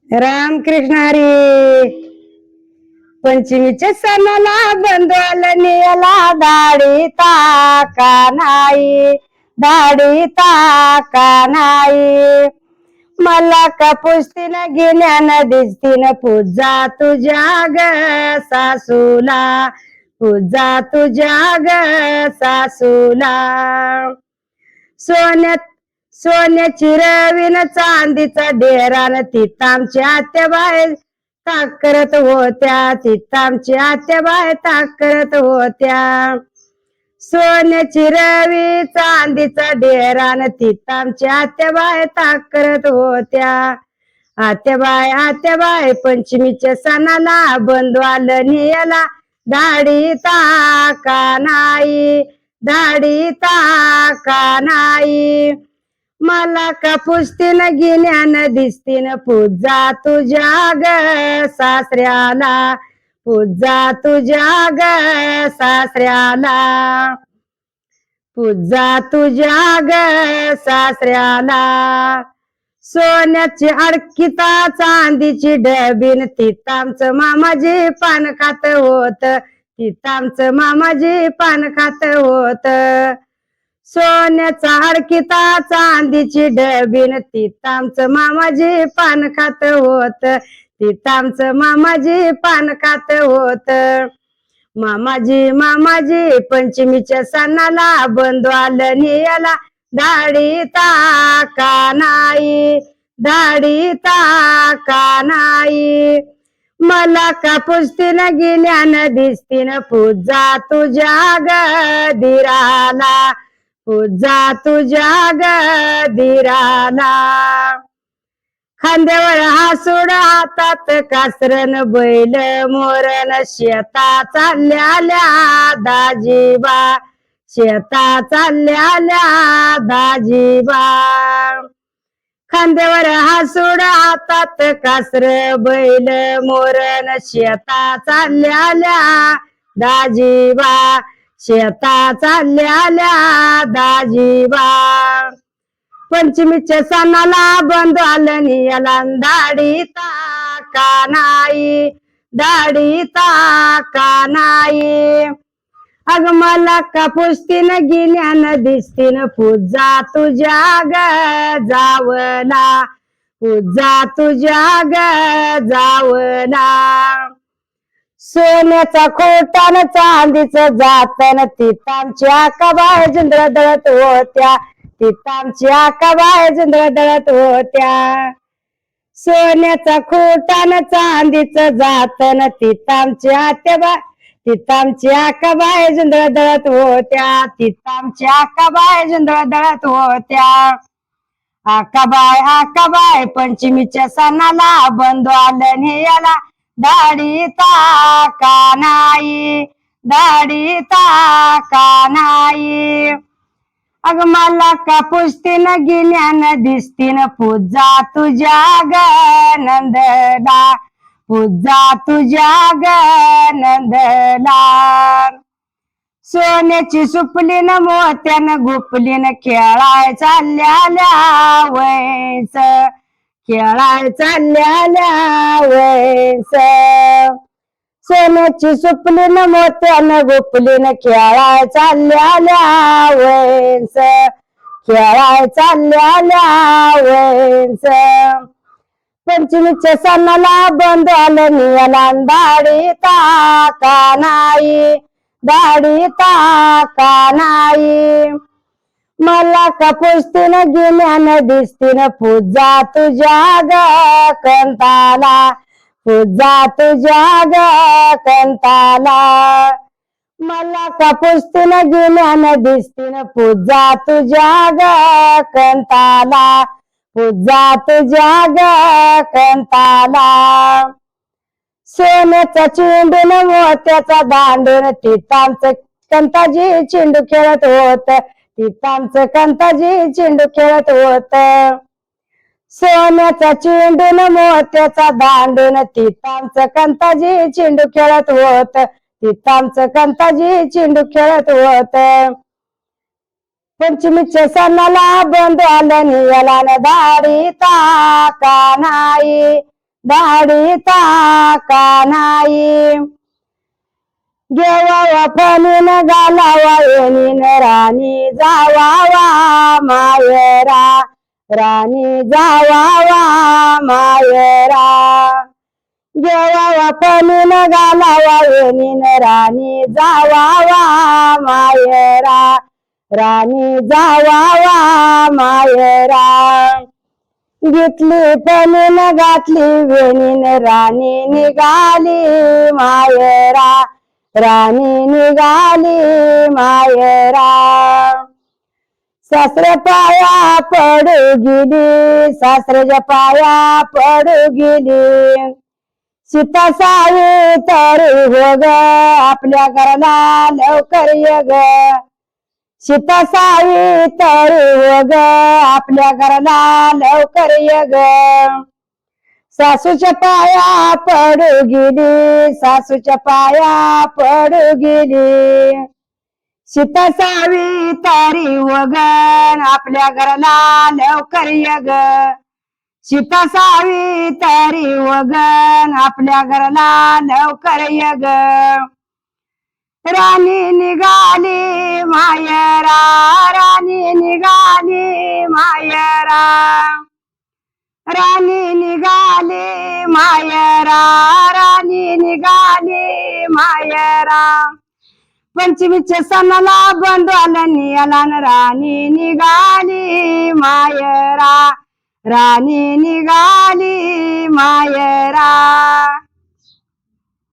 रामकृष्ण हरी. पंचमीच्या सणाला बंधवाला नियाला दाढी ताका नाही, दाढी ताका नाही. मला का पुसतीन गेल्यानं दिसतीन पूजा तुझ्या ग सासूला, पूजा तुझ्या ग सासूला. सोन्याची रवीन चांदीचा डेरान तिथामच्या आत्याबाई ताक करत होत्या, तिथामच्या आत्याबाई ताक करत होत्या. सोन्याची रवी चांदीचा डेरान तिथामच्या आत्याबाई ताक करत होत्या. आत्याबाई पंचमीच्या सणाला बंधवाला नियाला दाढी ताका नाही, दाढी ताका नाही. मला का पुसतीन गिन्यान दिसतीन पूजा तुझ्या ग सासऱ्याला, पूजा तुझ्या ग सासऱ्याला, पूजा तुझ्या ग सासऱ्याला. सोन्याची अडकिता चांदीची डबीन तिथामचं मामाजी पान खात होत, तिथामचं मामाजी पान खात होत. सोन्याचा अडकिता चांदीची डबीन तिथामचं मामाजी पान खात होत, तिथामचं मामाजी पान खात होत. मामाजी पंचमीच्या सणाला बंधवाला नियाला दाढी ताका नाही, दाढी ताका नाही. मला का पुसतीन गिन्यान दिसतीन पूजा तुझ्या ग दिराला, पूजा तुझ्या ग दिराला. खांद्यावर हासूड हातात कासरन बैल मोरण शेता चालल्याल्या दाजीबा, शेता चालल्याल्या दाजीबा. खांद्यावर हासूड हातात कासर बैल मोरण शेता चालल्याल्या दाजीबा, शेता चालल्याल्या दाजीबा. पंचमीच्या सणाला बंधवाला नियाला दाढी ताका नाही, दाढी ताका नाही. अग मला का पुसतीन गिन्यान दिसतीन पूजा तुझ्या ग जावला, पूजा तुझ्या ग जावला. सोन्याचा खोटान चांदीचं जातन तिथामच्या कबाय जुंधळ दळत होत्या, तिथामच्या कबाय जुंधळ दळत होत्या. सोन्याचा खोटान चांदीचं जातन तिथामच्या आत्याबाई, तिथामच्या कबाय जुंधळ दळत होत्या, तिथामच्या कबाय जुंधळ दळत होत्या. आकाबाई पंचमीच्या सणाला बंधवाला नियाला दाढी ताका नाही, दाढी ताका नाही. अग मला का पुसतीन गिन्यान दिसतीन पूजा तुझ्या ग नंदला, पूजा तुझ्या ग नंदला. सोन्याची सुपलीन मोत्यान गुपलीन खेळाय चालल्याल्या वैस, खेळाय चालल्याल्या वैस. सोन्याची सुपलीन मोत्यान गुपलीन खेळाय चालल्याल्या वैस, खेळाय चालल्याल्या वैस. पंचमीच्या सणाला बंधवाला नियाला दाढी ताका नाही, दाढी ताका नाही. मला का पुसतीन गिन्यान दिसतीन पूजा तुझ्या ग कंताला, पूजा तुझ्या ग कंताला. मला का पुसतीन गिन्यान दिसतीन पूजा तुझ्या ग कंताला, पूजा तुझ्या ग कंताला. सोन्याचा चेंडून मोत्याचा दांडून तिथामचं कंताजी चेंडू खेळत होत, तिथामचं कंताजी चेंडू खेळत होत. सोन्याचा चेंडून मोत्याचा दांडून तिथामचं कंताजी चेंडू खेळत होत, तिथामचं कंताजी चेंडू खेळत होत. पंचमीच्या सणाला बंधवाला नियाला दाढी ताका नाही, धाडिता का नाही घेवावा फणीन घालावा येणीन राणी जावावा मायरा राणी जावावा मायरा घेवावा फणीन घालावा येणीन राणी जावावा मायरा राणी जावावा मायरा घेतली फणीन घातली वेणीन राणी निघाली मायरा राणी निघाली मायरा सासरे पाया पडू गेली सासऱ्याच्या पाया पडू गेली सीता सावित्री हो ग आपल्या घराला लवकर ये ग सीता सावित्री हो ग आपल्या घराला लवकर ये ग सासूच्या पाया पडू गेली सासूच्या पाया पडू गेली सीता सावित्री वगन आपल्या घराला लवकर ये ग सीता सावित्री वगन आपल्या घराला लवकर ये ग राणी निघाली मायरा राणी निघाली मायरा राणी निघाली मायरा राणी निघाली मायरा पंचमीच्या सणाला बंधवाला आला न राणी निघाली मायरा राणी निघाली मायरा